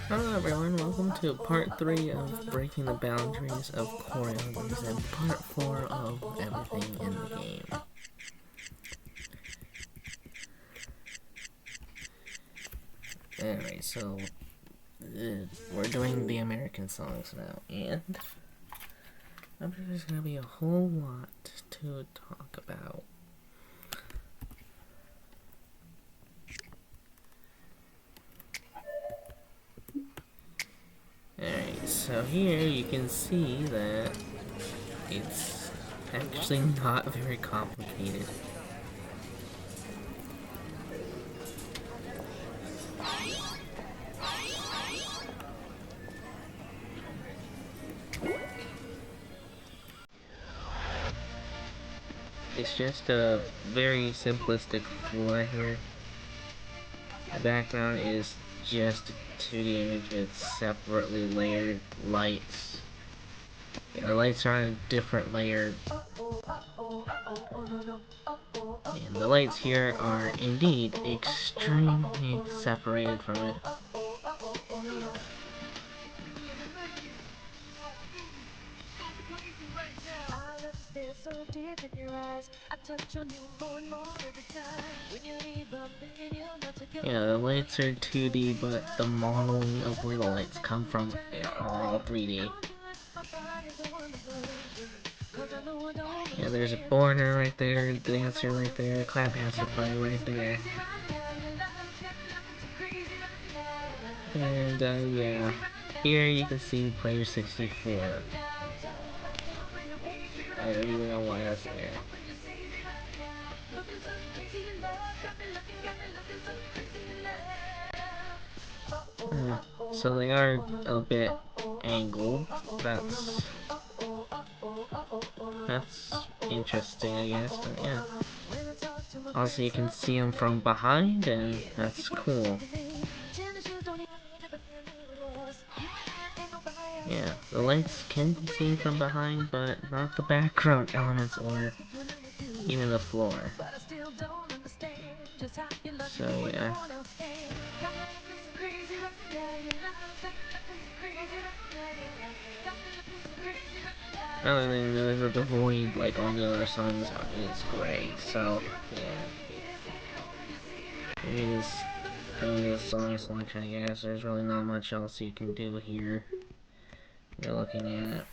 Hello everyone, welcome to part 3 of Breaking the Boundaries of Choreographies and part 4 of everything in the game. Anyway, so we're doing the American songs now, and I'm sure there's gonna be a whole lot to talk about. Alright, so here you can see that it's actually not very complicated. It's just a very simplistic floor here. The background is just a 2D image with separately layered lights. The lights are on a different layer. And the lights here are indeed extremely separated from it. Yeah, the lights are 2D, but the modeling of where the lights come from are all 3D. Yeah, there's a border right there, dancer right there, clap has to play right there. And yeah, here you can see player 64. I don't even know why that's there. So they are a bit angled. That's interesting, I guess. But yeah. Also, you can see them from behind, and that's cool. Yeah, the lights can be seen from behind, but not the background elements or even the floor. So yeah. Other than the void, like on the other songs, is gray. So yeah, it is the song selection. I guess there's really not much else you can do here. You're looking at.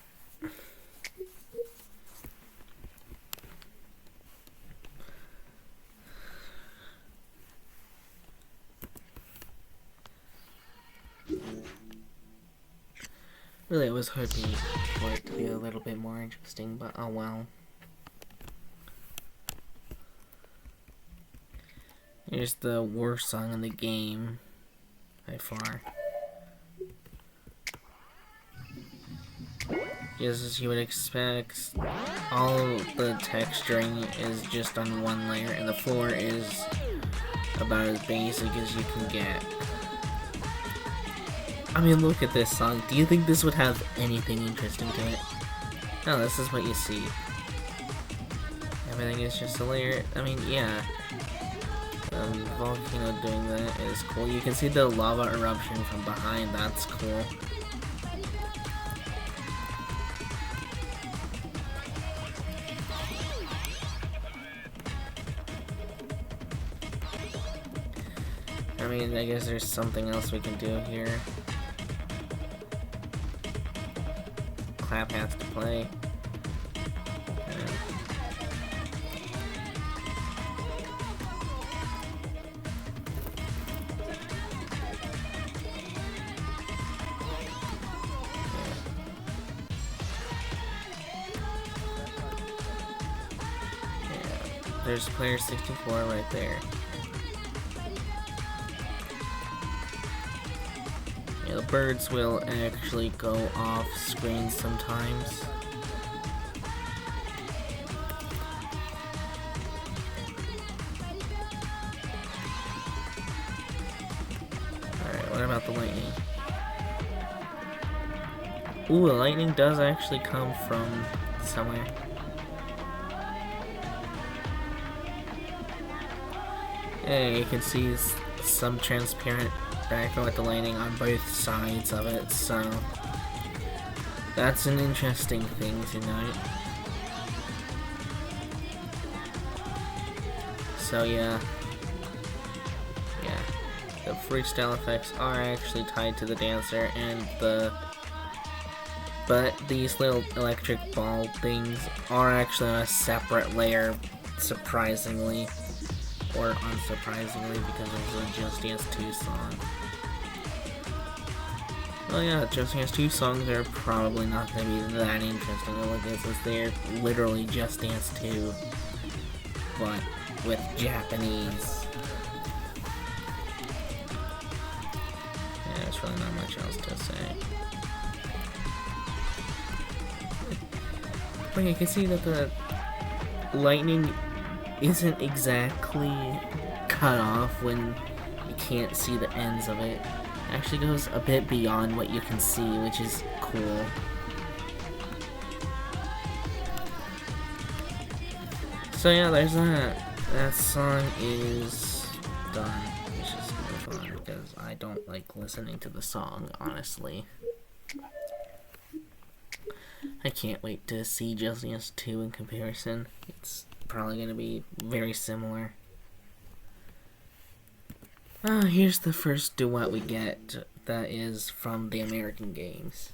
Really, I was hoping for it to be a little bit more interesting, but oh well. Here's the worst song in the game, by far. Just as you would expect, all the texturing is just on one layer, and the floor is about as basic as you can get. I mean, look at this song. Do you think this would have anything interesting to it? No, this is what you see. Everything is just a layer. I mean, yeah. Volcano doing that is cool. You can see the lava eruption from behind. That's cool. I mean, I guess there's something else we can do here. Clap has to play. There's player 64 right there. Yeah, the birds will actually go off screen sometimes. Alright, what about the lightning? Ooh, the lightning does actually come from somewhere. Yeah, you can see some transparent back with the lighting on both sides of it, so that's an interesting thing to note. So yeah, the freestyle effects are actually tied to the dancer, and but these little electric ball things are actually on a separate layer, surprisingly, or unsurprisingly, because it was a Just Dance 2 song. Well, yeah, Just Dance 2 songs are probably not going to be that interesting to look at, since they're literally Just Dance 2, but with Japanese. Yeah, there's really not much else to say. But you can see that the lightning isn't exactly cut off when you can't see the ends of it. It actually goes a bit beyond what you can see, which is cool. So yeah, there's that. That song is done, which is really fun because I don't like listening to the song, honestly. I can't wait to see Just Dance 2 in comparison. It's probably going to be very similar. Here's the first duet we get that is from the American games.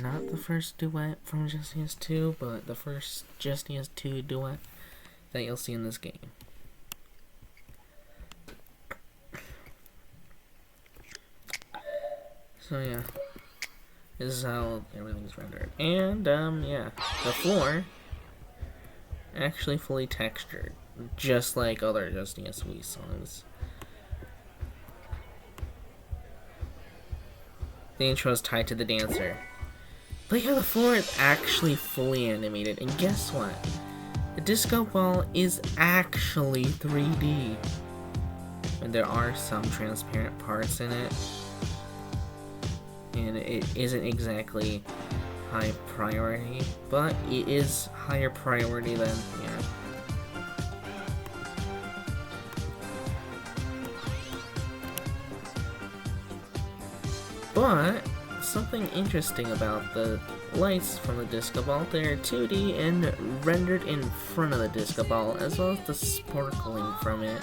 Not the first duet from Just Dance 2, but the first Just Dance 2 duet that you'll see in this game. So yeah, this is how everything's rendered. And yeah, the floor actually fully textured, just like other Just Dance Wii songs. The intro is tied to the dancer. But yeah, the floor is actually fully animated, and guess what? The disco ball is actually 3D. And there are some transparent parts in it. And it isn't exactly high priority, but it is higher priority than, But something interesting about the lights from the disco ball, they're 2D and rendered in front of the disco ball, as well as the sparkling from it.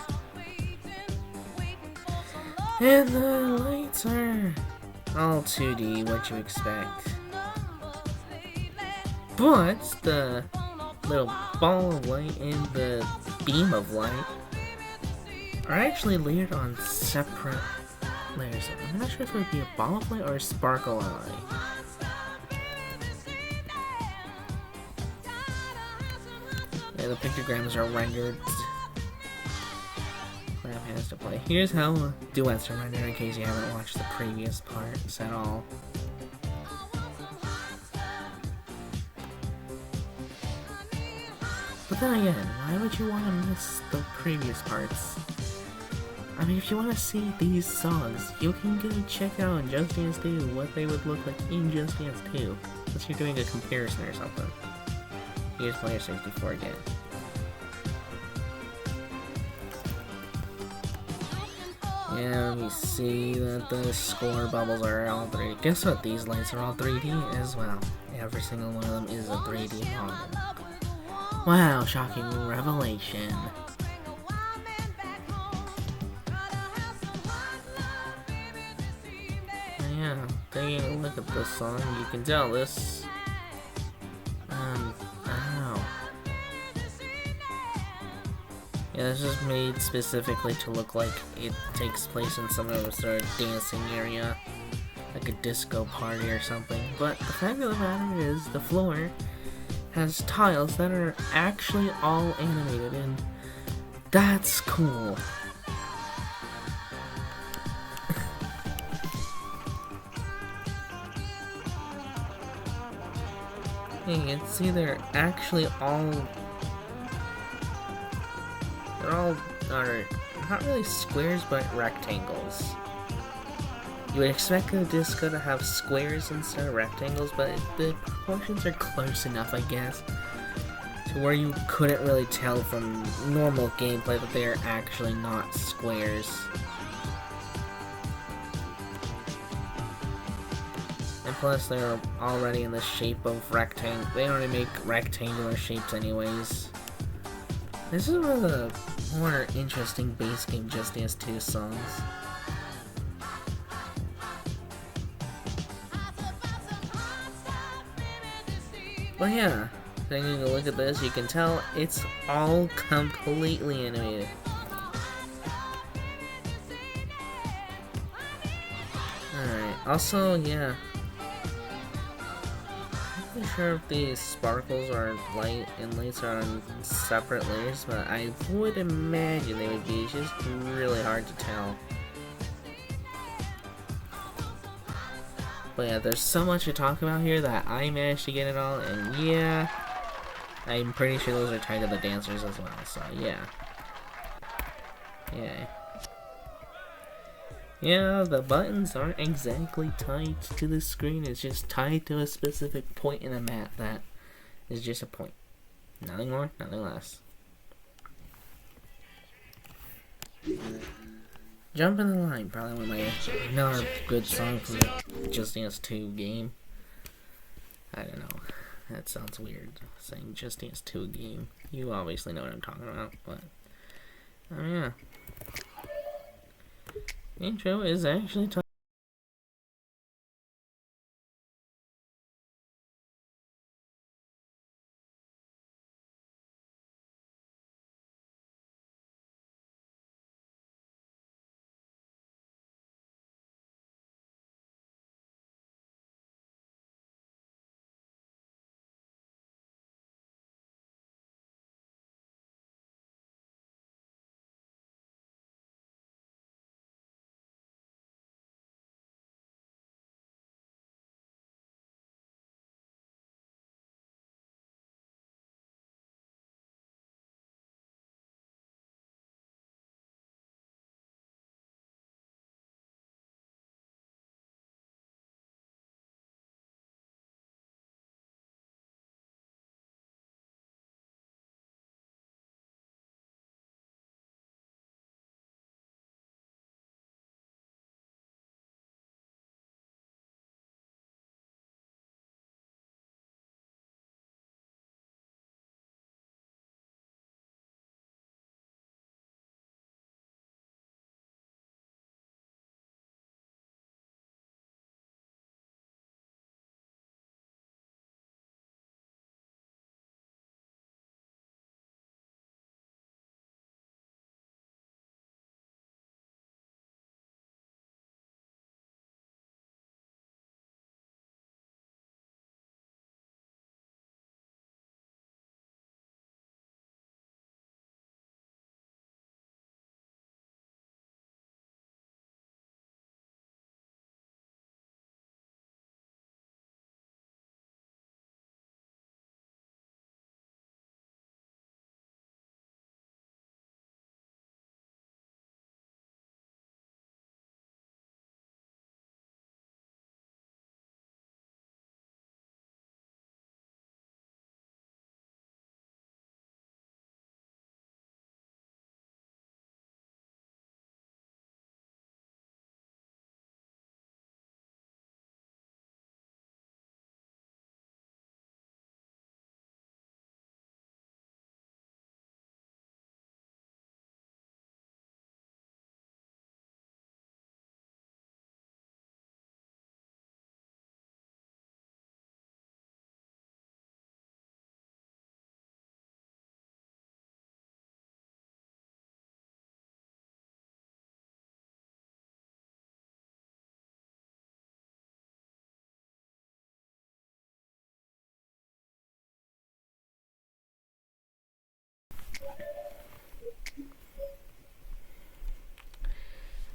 And the lights are all 2D, what you expect. But the little ball of light and the beam of light are actually layered on separate layers. I'm not sure if it would be a ball of light or a sparkle of light. Yeah, the pictograms are rendered. Graham has to play. Here's how duets are rendered in case you haven't watched the previous parts at all. But then again, why would you want to miss the previous parts? I mean, if you want to see these songs, you can go check out in Just Dance 2 what they would look like in Just Dance 2. Unless you're doing a comparison or something. Here's Player 64 again. Yeah, we see that the score bubbles are all 3D. Guess what? These lights are all 3D as well. Every single one of them is a 3D model. Wow, shocking revelation. Yeah, taking a look at this song, you can tell this. Ow. Yeah, this is made specifically to look like it takes place in some sort of dancing area, like a disco party or something. But the fact of the matter is, the floor has tiles that are actually all animated, and that's cool. You can see they're actually all are not really squares, but rectangles. You would expect the disco to have squares instead of rectangles, but the proportions are close enough, I guess, to where you couldn't really tell from normal gameplay that they are actually not squares. plus they're already in the shape of rectangle. They already make rectangular shapes anyways. This is one of the more interesting base game Just Dance 2 songs. But yeah, taking a look at this, you can tell it's all completely animated. Alright, also, yeah. I'm not sure if these sparkles or light and lights are on separate layers, but I would imagine they would be. It's just really hard to tell. But yeah, there's so much to talk about here that I managed to get it all, and yeah, I'm pretty sure those are tied to the dancers as well, so yeah. Yeah. Yeah, the buttons aren't exactly tied to the screen, it's just tied to a specific point in the map that is just a point. Nothing more, nothing less. Jump in the Line, probably one of my another good song from the Just Dance 2 game. I don't know. That sounds weird saying Just Dance 2 game. You obviously know what I'm talking about, but yeah. The intro is actually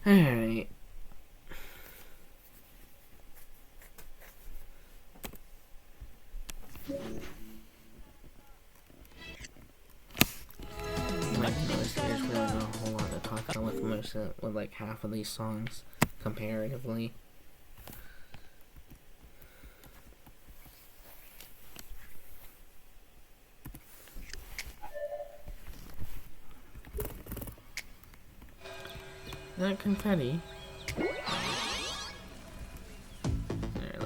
alright. You might notice there's really not a whole lot to talk about with like half of these songs comparatively. That confetti. Alright,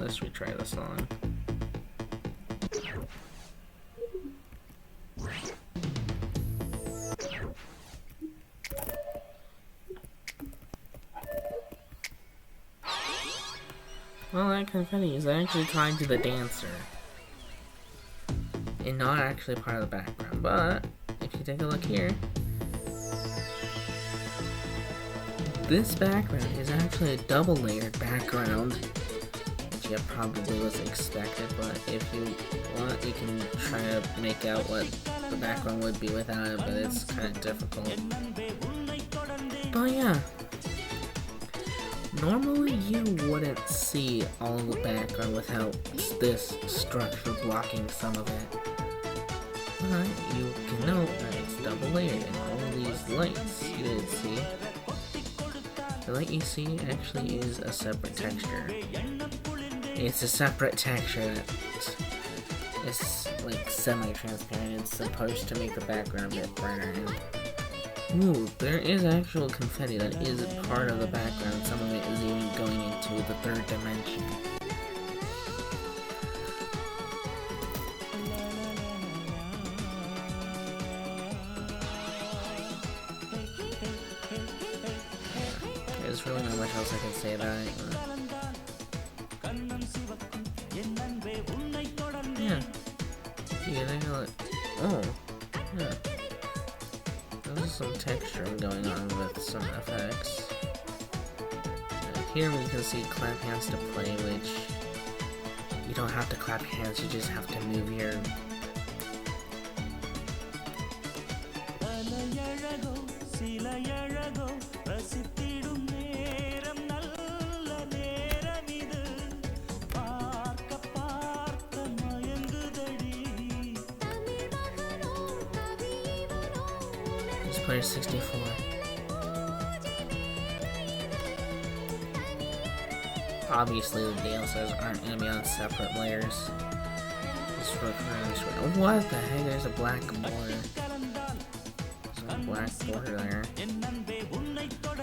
let's let's retry the song. Well, that confetti is actually tied to the dancer. And not actually part of the background, but if you take a look here, this background is actually a double layered background, which yeah, probably was expected, but if you want, you can try to make out what the background would be without it, but it's kind of difficult. But yeah, normally you wouldn't see all of the background without this structure blocking some of it. But you can note that it's double layered and all of these lights you didn't see. The light you see actually is a separate texture. It's a separate texture that is like semi-transparent. It's supposed to make the background a bit brighter. And ooh, there is actual confetti that is part of the background. Some of it is even going into the third dimension. There's really not much else I can say about it. Yeah. Yeah, they know it. Oh. Yeah. There's some texturing going on with some effects. Here we can see clap hands to play, which you don't have to clap hands, you just have to move your Player 64. Obviously, the DLCs aren't going to be on separate layers. Just for what the heck? There's a black border. There's a black border there. I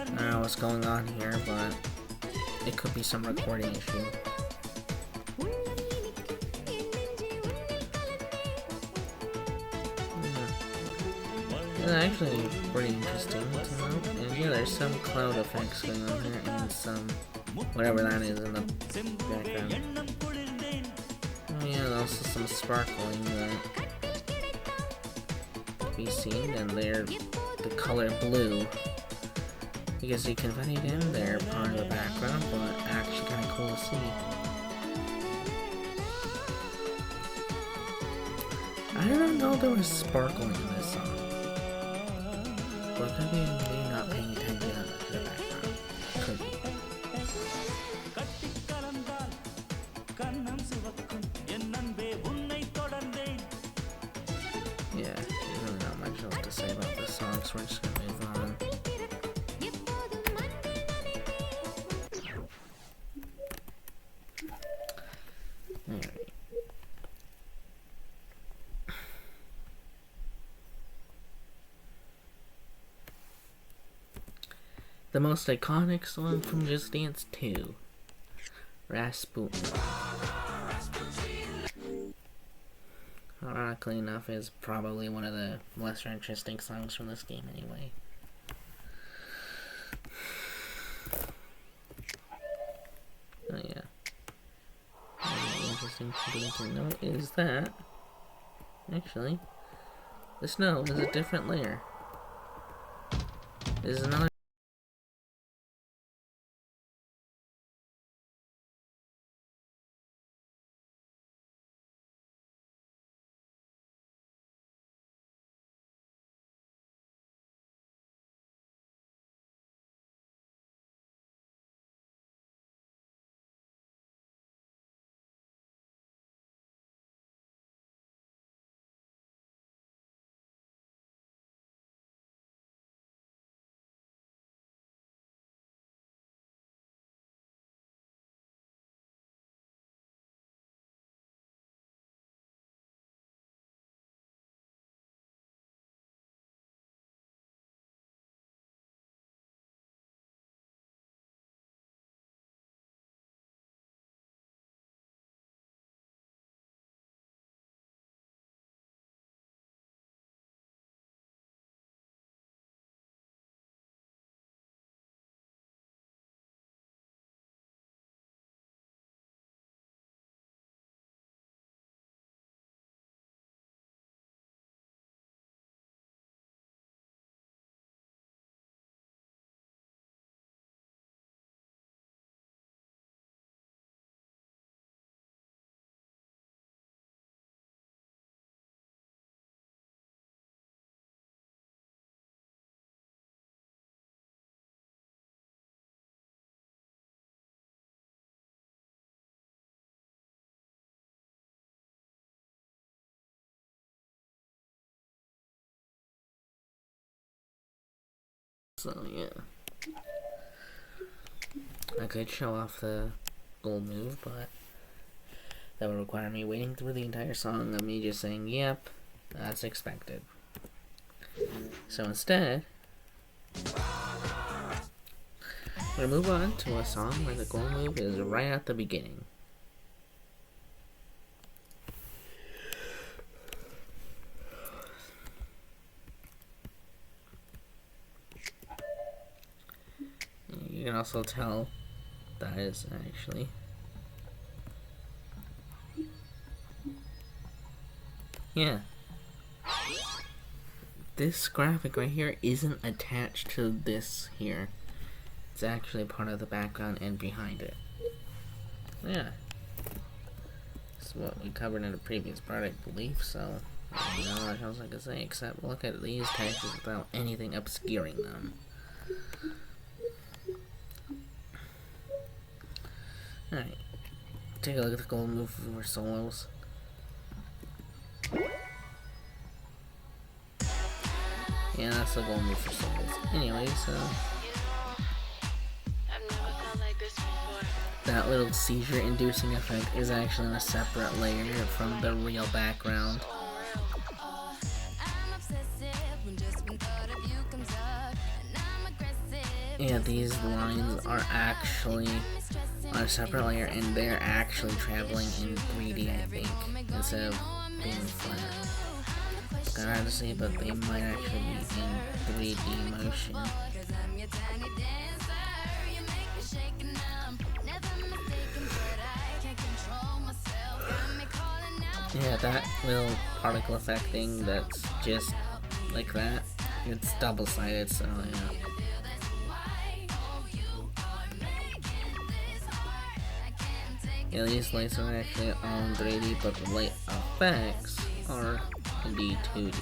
don't know what's going on here, but it could be some recording issue. It's actually pretty interesting to note. And yeah, there's some cloud effects going on here and some whatever that is in the background. Oh yeah, there's also some sparkling that can be seen, and they're the color blue. You can see confetti again, they're part of the background, but actually kind of cool to see. I didn't know there was sparkling in this song. But could be me not paying attention to the background. Could be. Yeah, there's really not much else to say about this song, so we're just gonna move on. Alright. The most iconic song from Just Dance 2, Rasputin. Ironically enough, is probably one of the lesser interesting songs from this game anyway. Oh yeah. Another interesting thing to note is that, actually, the snow is a different layer. This is another So yeah, I could show off the gold move, but that would require me waiting through the entire song of me just saying, yep, that's expected. So instead, we're gonna move on to a song where the gold move is right at the beginning. You can also tell that is actually this graphic right here isn't attached to this here. It's actually part of the background and behind it. Yeah. This is what we covered in the previous part, I believe, so I don't know what else I can say except look at these textures without anything obscuring them. Alright. Take a look at the gold move for solos. Yeah, that's the gold move for solos. Anyway, so that little seizure-inducing effect is actually in a separate layer from the real background. Yeah, these lines are actually on a separate layer, and they're actually traveling in 3D, I think, instead of being flat. It's kinda hard to see, but they might actually be in 3D motion. Yeah, that little particle effect thing that's just like that, it's double-sided, so yeah. Yeah, these lights are actually on 3D, but the light effects are indeed 2D.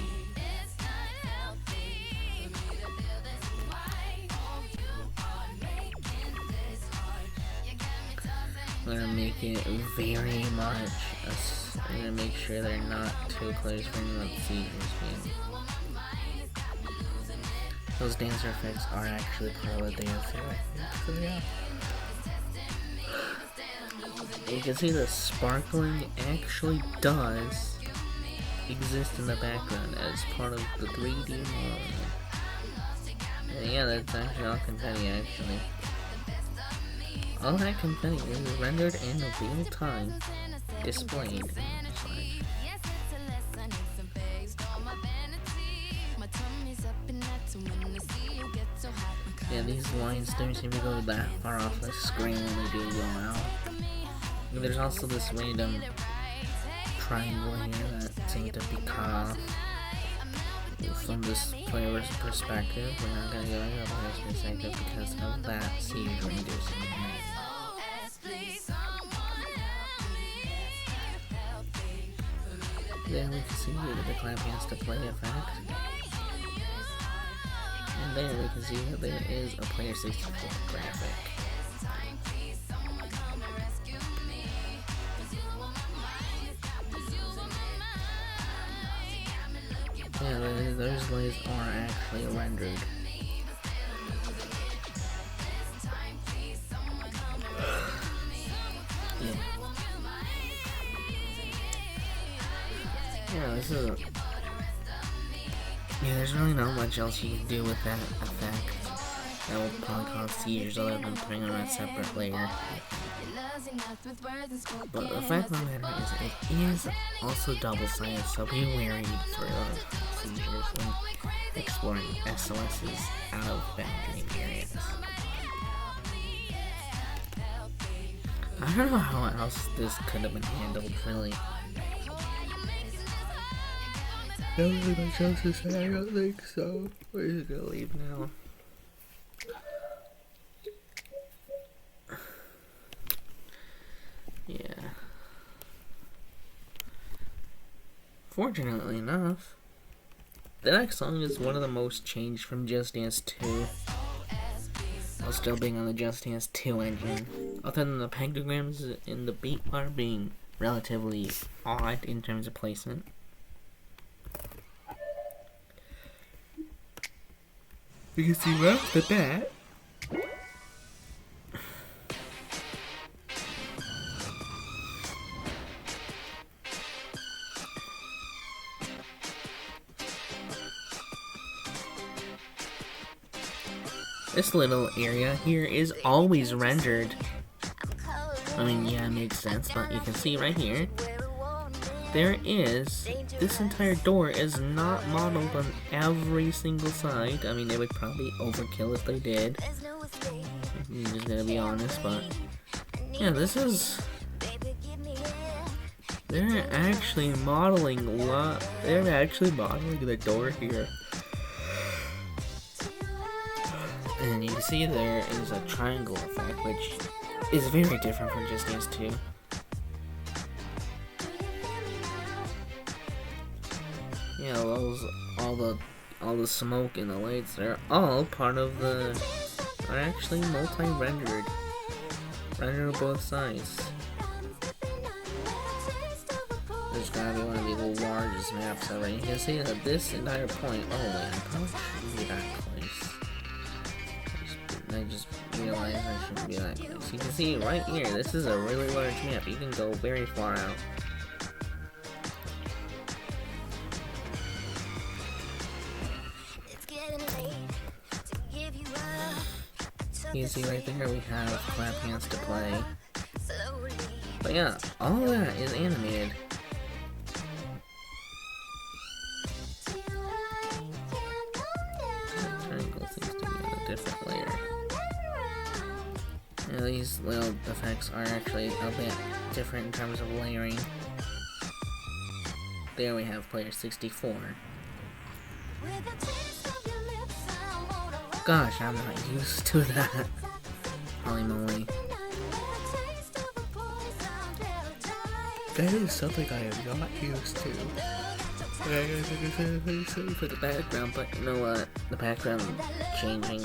I'm gonna make it very much. I'm gonna make sure they're not too close for anyone to see this game. Those dancer effects are actually part of the dancer, so yeah. You can see the sparkling actually does exist in the background as part of the 3D model. And yeah, that's actually all confetti actually. All that confetti is rendered in real time, displayed. Yeah, these lines don't seem to go that far off the screen when they do go out. There's also this random triangle here that seems to be cut off from this player's perspective. We're not gonna go into the player's perspective because of that seizure inducing effect. Then we can see that the clapping has to play effect. And then we can see that there is a player 64 graphic. Yeah, those layers are actually rendered. Yeah, this is there's really not much else you can do with that effect. That will probably cause seizures other than putting on a separate layer. But the fact of the matter is, it is also double-sided, so be wary for seizures when exploring SOS's out-of-boundary areas. I don't know how else this could have been handled, really. That was really much else to say, I don't think so. We're just gonna leave now. Yeah. Fortunately enough, the next song is one of the most changed from Just Dance 2, while still being on the Just Dance 2 engine, other than the pentagrams in the beat bar being relatively odd in terms of placement. You can see right off the bat. This little area here is always rendered. I mean, yeah, it makes sense, but you can see right here, this entire door is not modeled on every single side. I mean, they would probably overkill if they did. I'm just gonna be honest, but yeah, they're actually modeling the door here. And you can see there is a triangle effect, which is very different from Just Dance 2. Yeah, all the smoke and the lights, they're all part of are actually multi-rendered. Rendered on both sides. There's gotta be one of the largest maps ever. You can see that this entire point, oh wait, I probably shouldn't be that close. I just realized I shouldn't be that close. You can see right here, this is a really large map. You can go very far out. You can see right there we have clap hands to play. But yeah, all of that is animated. That triangle seems to be on a different layer. Yeah, these little effects are actually a bit different in terms of layering. There we have player 64. Gosh, I'm not used to that. Holy moly. That is something I am not used to. For the background, but you know what? The background changing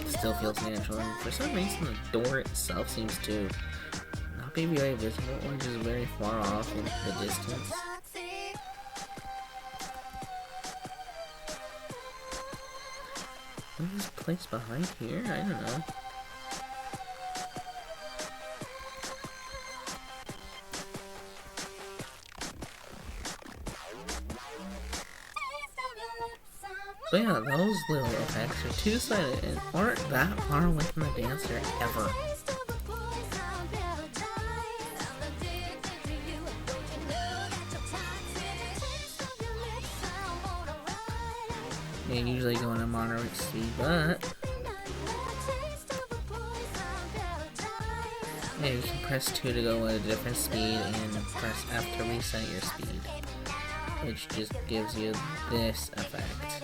still feels natural, and for some reason the door itself seems to not be very visible or just very far off in the distance. What is this place behind here? I don't know. But yeah, those little effects are two-sided and aren't that far away from the dancer ever. They usually go at a moderate speed, but yeah, you can press 2 to go at a different speed and press F to reset your speed, which just gives you this effect.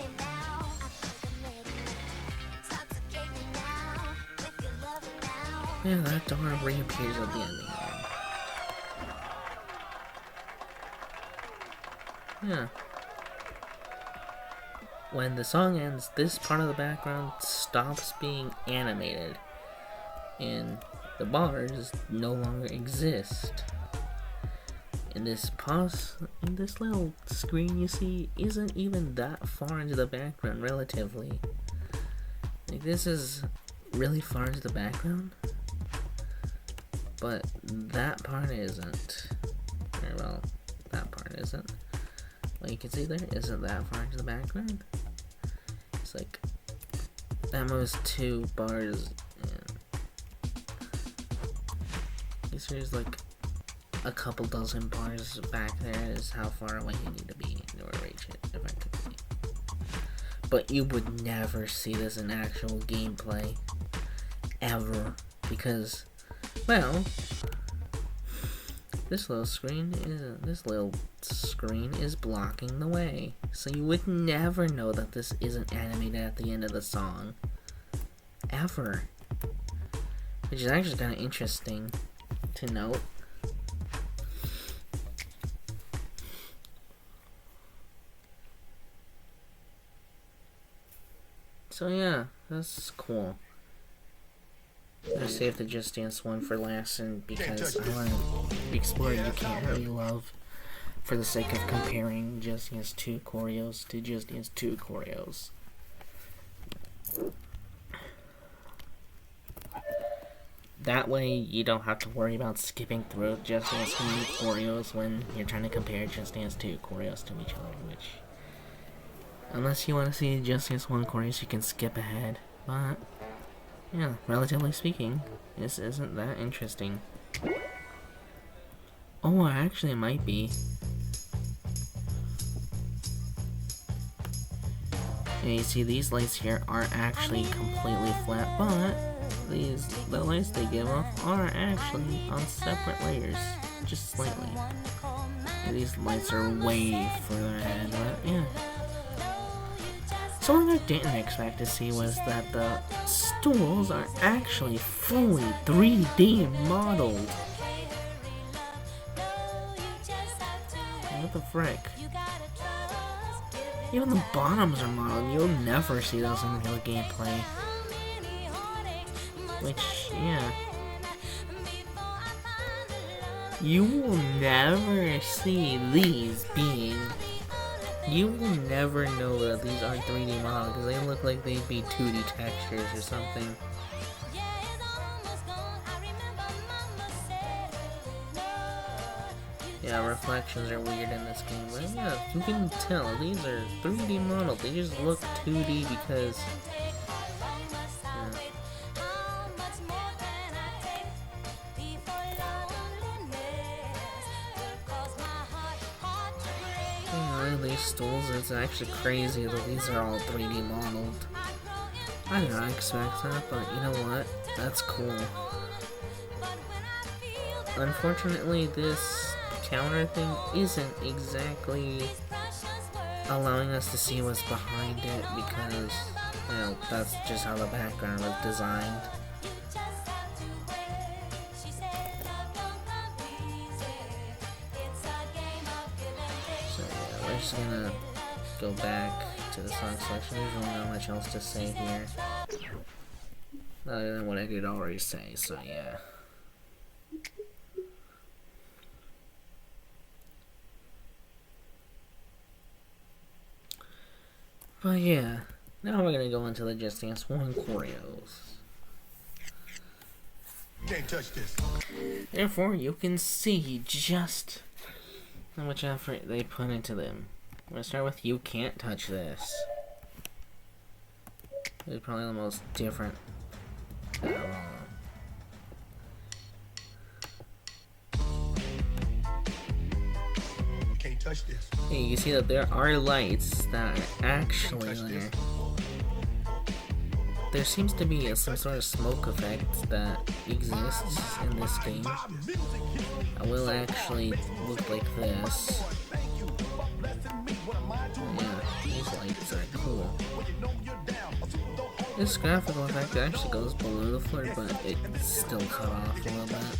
Yeah, that door reappears at the ending. Yeah. When the song ends, this part of the background stops being animated, and the bars no longer exist. And this little screen you see isn't even that far into the background relatively. Like, this is really far into the background, but that part isn't. Or, well, that part isn't. What you can see there isn't that far into the background. It's like at most 2 bars. There's like a couple dozen bars back there is how far away you need to be in order to reach it effectively. But you would never see this in actual gameplay ever, because, well, this little screen is blocking the way, so you would never know that this isn't animated at the end of the song ever, which is actually kind of interesting to note. So yeah, that's cool. I saved the Just Dance one for last, and because I want to explore You Can't Really Love for the sake of comparing Just Dance 2 choreos to Just Dance 2 choreos. That way you don't have to worry about skipping through Just Dance 1 choreos when you're trying to compare Just Dance 2 choreos to each other, which... Unless you want to see Just Dance 1 choreos, you can skip ahead. But, yeah, relatively speaking, this isn't that interesting. Oh, actually it might be. And you see these lights here are actually completely flat, but the lights they give off are actually on separate layers, just slightly. And these lights are way further ahead, but yeah. Something I didn't expect to see was that the stools are actually fully 3D modeled. What the frick? Even the bottoms are modeled. You'll never see those in real gameplay. Which, yeah. You will never see these being... You will never know that these aren't 3D models because they look like they'd be 2D textures or something. Yeah, reflections are weird in this game, but yeah, you can tell these are 3D models. They just look 2D because... These stools, it's actually crazy that these are all 3D modeled. I did not expect that, but you know what? That's cool. Unfortunately, this counter thing isn't exactly allowing us to see what's behind it because, you know, that's just how the background was designed. Just gonna go back to the song selection. There's really not much else to say here other than what I did already say, so yeah. But yeah, now we're gonna go into the Just Dance 1 choreos. Can't touch this. Therefore, you can see just how much effort they put into them. I'm gonna start with You Can't Touch This. It's probably the most different out of all. Can't touch this. Hey, you see that there are lights that are actually there. There seems to be some sort of smoke effect that exists in this game. It will actually look like this. Yeah, these lights are cool. This graphical effect actually goes below the floor, but it's still cut off a little bit.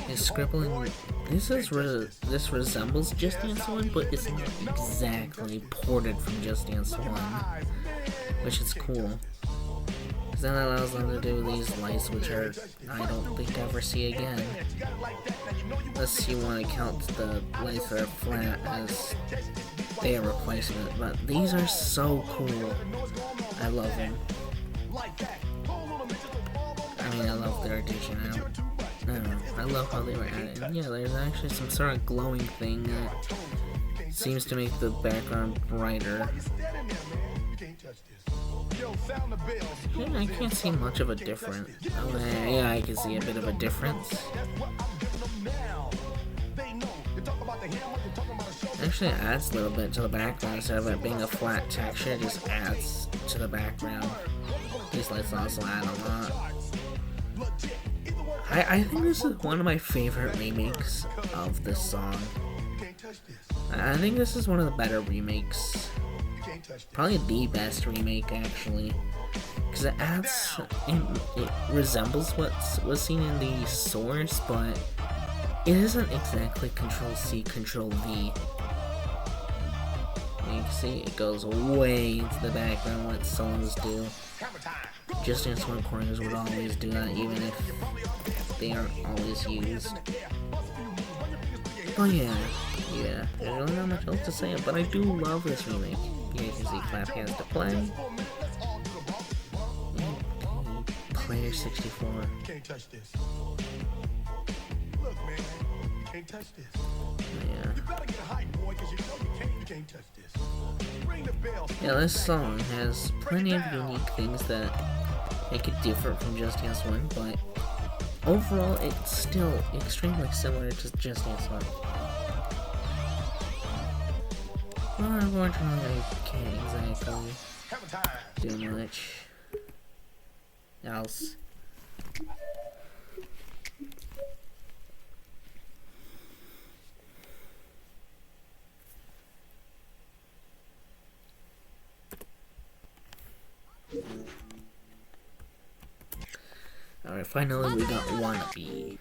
It's scribbling. This resembles Just Dance 1, but it's not exactly ported from Just Dance 1, which is cool. Because then that allows them to do these lights, which are I don't think ever see again. Unless you want to count the lights that are flat as their replacement, but these are so cool. I love them. I mean, I love their addition out. I don't know, I love how they were added. And yeah, there's actually some sort of glowing thing that seems to make the background brighter. Yeah, I can't see much of a difference. Yeah, I can see a bit of a difference. Actually, it adds a little bit to the background instead of it being a flat texture. It just adds to the background. These lights also add a lot. I think this is one of my favorite remakes of this song. I think this is one of the better remakes. Probably the best remake, actually. Because it adds... It resembles what was seen in the source, but it isn't exactly Control-C, Control-V. You can see it goes way into the background what songs do. Just Dance 1 choreos would always do that, even if they aren't always used. But yeah, there's really not much else to say, but I do love this remake. Here you can see Clap Hands to Play. Equator 64. Can't touch this. Look, man, you can't touch this. Yeah. You better get hype, boy, because you know you can't touch this. Ring the bell. Yeah, this song has plenty of unique things that make it different from Just Dance 1, but overall, it's still extremely similar to Just Dance 1. Well, unfortunately, I can't exactly do much else. Alright, finally we got Wannabe.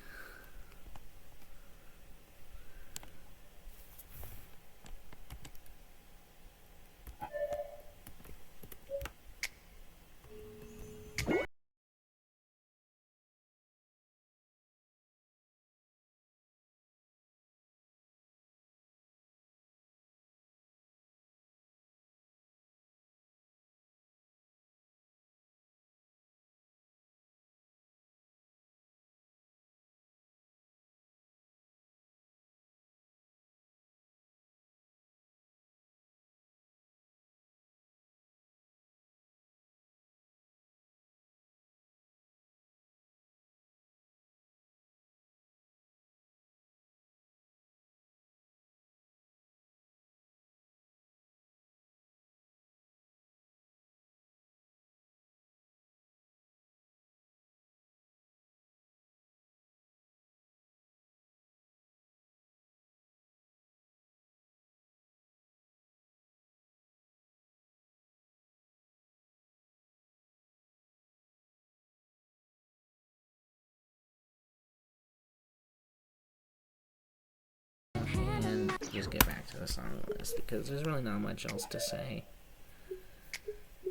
And just get back to the song list because there's really not much else to say.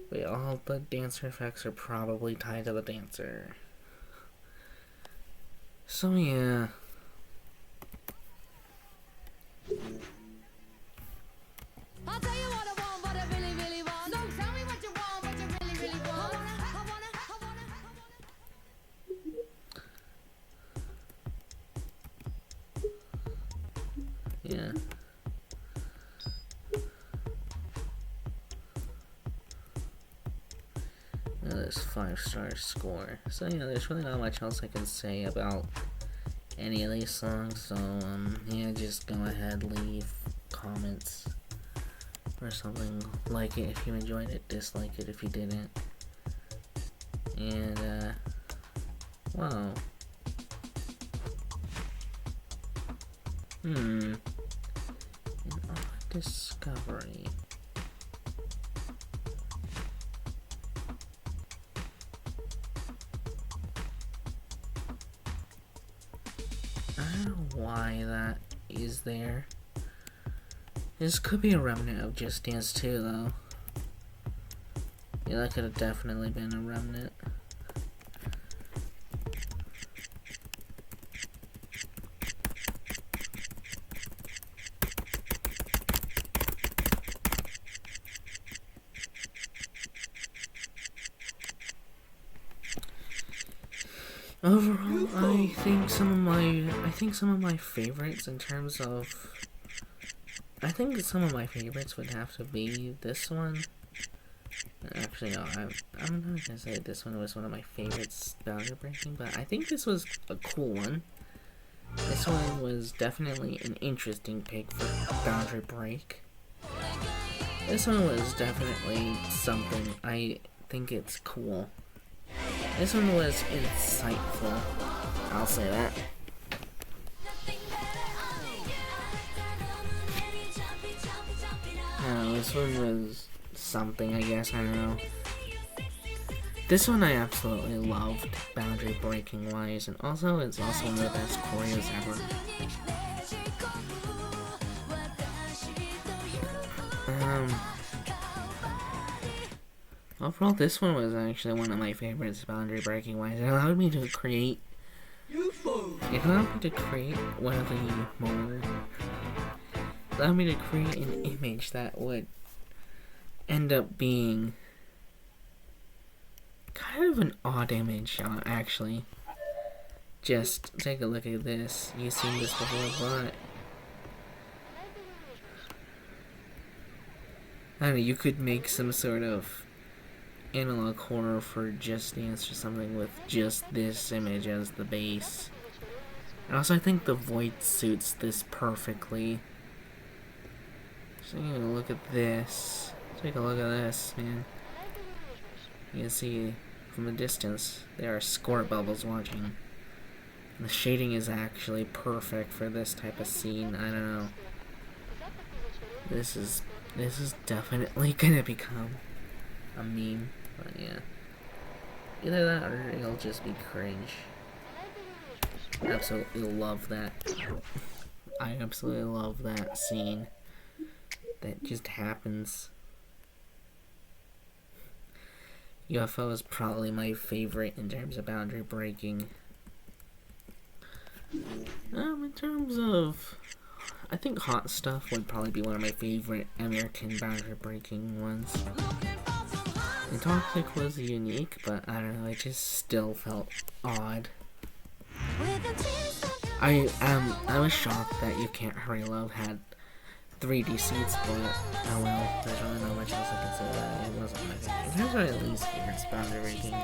But all the dancer effects are probably tied to the dancer. So yeah. I'll tell you what I want, what I really, really want. So tell me what you want, what you really, really want. I wanna. Yeah. This 5-star score. So yeah, there's really not much else I can say about any of these songs. So yeah, just go ahead, leave comments or something. Like it if you enjoyed it, dislike it if you didn't. And wow. An odd discovery. I don't know why that is there. This could be a remnant of Just Dance 2 though. Yeah, that could have definitely been a remnant. Overall, I think some of my favorites in terms of, I think some of my favorites would have to be this one. Actually, no, I'm not gonna say this one was one of my favorites boundary breaking, but I think this was a cool one. This one was definitely an interesting pick for boundary break. This one was definitely something. I think it's cool. This one was insightful. I'll say that. This one was something, I guess. I don't know. This one I absolutely loved, boundary breaking wise, and also it's also one of the best choreos ever. Overall, this one was actually one of my favorites, boundary breaking wise. It allowed me to create. One of the more. Allowed me to create an image that would end up being kind of an odd image, actually. Just take a look at this. You've seen this before, but I don't know, you could make some sort of analog horror for Just Dance or something with just this image as the base. And also, I think the voice suits this perfectly. So, look at this. Take a look at this, man. You can see from a distance there are squirt bubbles launching. The shading is actually perfect for this type of scene. I don't know. This is definitely gonna become a meme. But yeah. Either that or it'll just be cringe. Absolutely love that. I absolutely love that scene. That just happens. UFO is probably my favorite in terms of boundary breaking. In terms of, I think Hot Stuff would probably be one of my favorite American boundary breaking ones. And Toxic was unique, but I don't know, it just still felt odd. I was shocked that You Can't Hurry Love had 3D seats, but oh well, there's really not much else I can say about it. It wasn't my favorite. Here's my least favorite boundary breaking.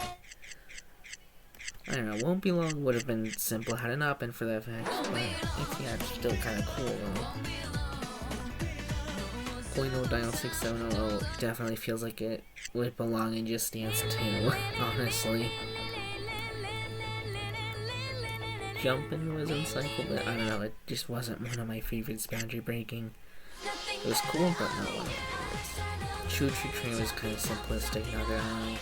I don't know, Won't Be Long would have been simple had it not been for the effects, but it's still kind of cool though. Point Dial 6700 definitely feels like it would belong in Just Dance 2, honestly. Jumpin' was insightful, but I don't know, it just wasn't one of my favorites boundary breaking. It was cool, but not one of my favorites. Choo Choo Train was kind of simplistic, not gonna lie.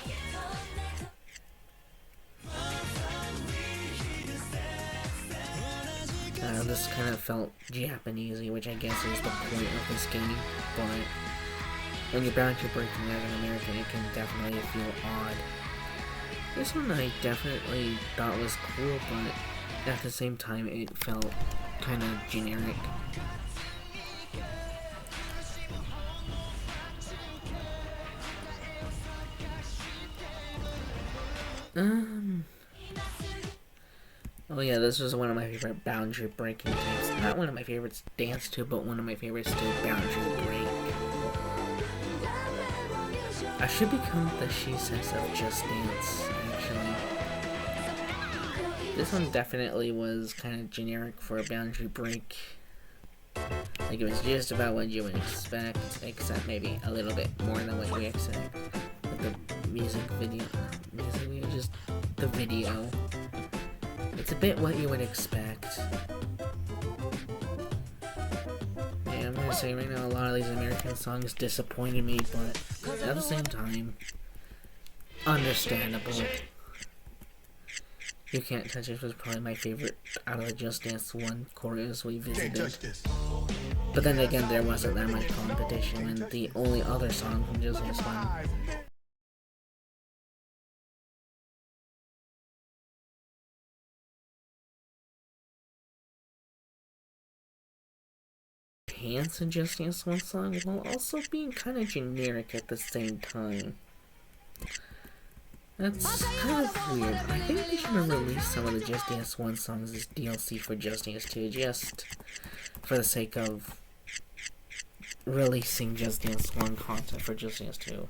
This kind of felt Japanesey, which I guess is the point of this game, but when you're boundary breaking as an American, it can definitely feel odd. This one I definitely thought was cool, but at the same time it felt kind of generic. Oh yeah, this was one of my favorite boundary breaking games. Not one of my favorites to dance to, but one of my favorites to boundary break. I should become the She Says of Just Dance, actually. This one definitely was kind of generic for a boundary break. Like, it was just about what you would expect, except maybe a little bit more than what you expect. With the music video, just the video. It's a bit what you would expect. Yeah, I'm gonna say right now, a lot of these American songs disappointed me, but at the same time, understandable. You Can't Touch It was probably my favorite out of the Just Dance 1 chorus we visited. But then again, there wasn't that much competition, and the only other song from Just Dance 1 enhance a Just Dance 1 song while also being kind of generic at the same time. That's kind of weird. I think they should have released some of the Just Dance 1 songs as DLC for Just Dance 2, just for the sake of releasing Just Dance 1 content for Just Dance 2.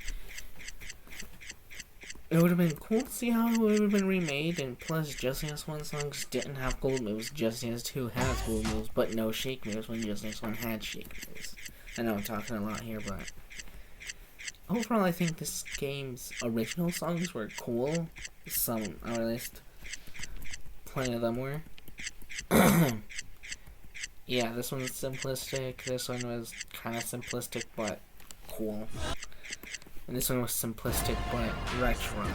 It would have been cool to see how it would have been remade, and plus Just Dance 1 songs didn't have gold moves. Just Dance 2 has gold moves, but no shake moves when Just Dance 1 had shake moves. I know I'm talking a lot here, but overall I think this game's original songs were cool. Some, or at least plenty of them were. Yeah, this one's simplistic, this one was kind of simplistic but cool. And this one was simplistic but retro.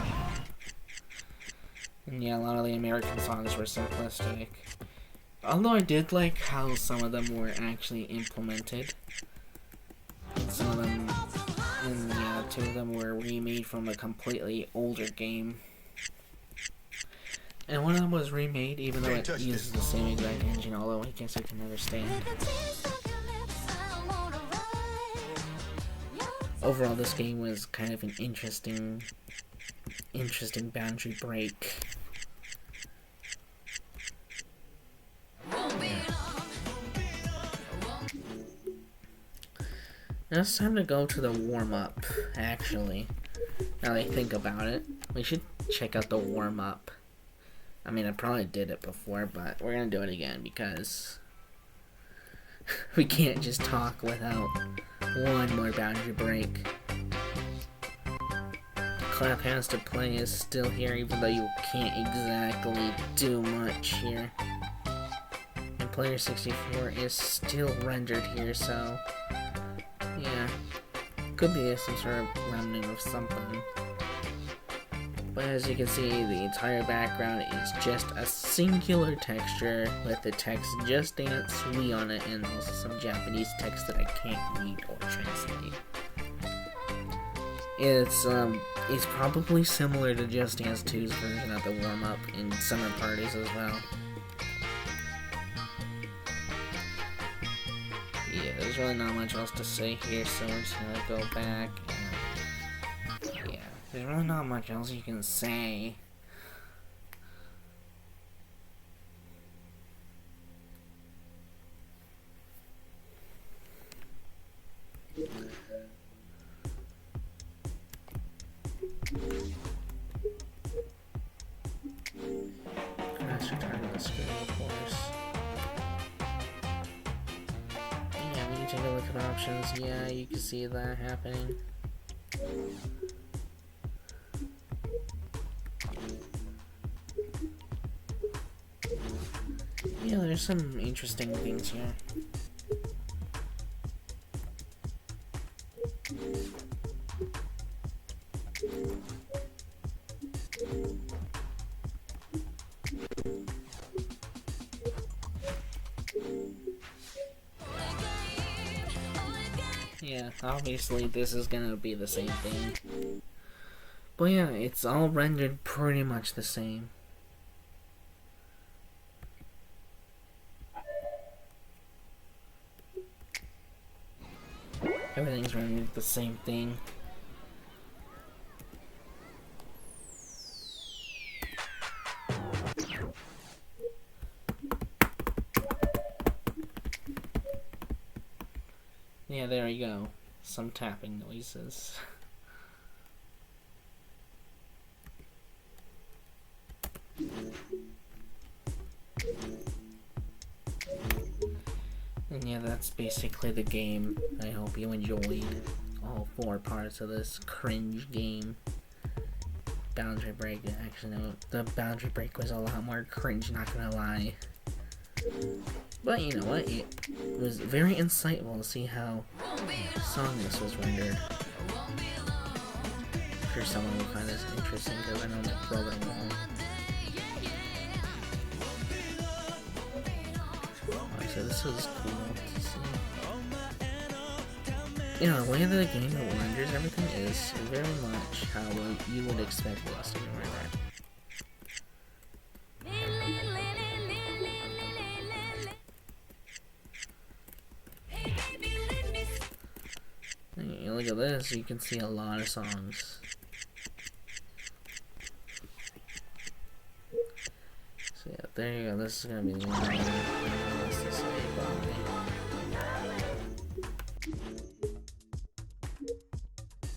And yeah, a lot of the American songs were simplistic. Although I did like how some of them were actually implemented. And some of them, and yeah, 2 of them were remade from a completely older game. And one of them was remade even though it uses the same exact engine, although I guess I can understand. Overall, this game was kind of an interesting interesting boundary break. Now it's time to go to the warm-up, actually. Now that I think about it, we should check out the warm-up. I mean, I probably did it before, but we're gonna do it again because we can't just talk without one more boundary break. Clap Has to Play is still here, even though you can't exactly do much here. And Player 64 is still rendered here, so yeah, could be some sort of remnant of something. But as you can see, the entire background is just a singular texture with the text Just Dance Wii on it, and also some Japanese text that I can't read or translate. It's probably similar to Just Dance 2's version of the warm-up in summer parties as well. Yeah, there's really not much else to say here, so we're just gonna go back and yeah, there's really not much else you can say. Crash return to the screen, of course. Yeah, when you take a look at options, yeah, you can see that happening. Yeah, there's some interesting things here. Yeah, obviously this is gonna be the same thing. But yeah, it's all rendered pretty much the same. Everything's rendered the same thing. Yeah, there you go. Some tapping noises. And yeah, that's basically the game. I hope you enjoyed all 4 parts of this cringe game. Boundary Break, actually no, the Boundary Break was a lot more cringe, not gonna lie. But you know what, it was very insightful to see how songless was rendered. I'm sure someone will find this interesting because I know my brother won't. So this was cool to see. You know, the way that the game renders everything is very much how you would expect Lost to be rendered. You look at this, you can see a lot of songs. So yeah, there you go. This is gonna be the one to say bye.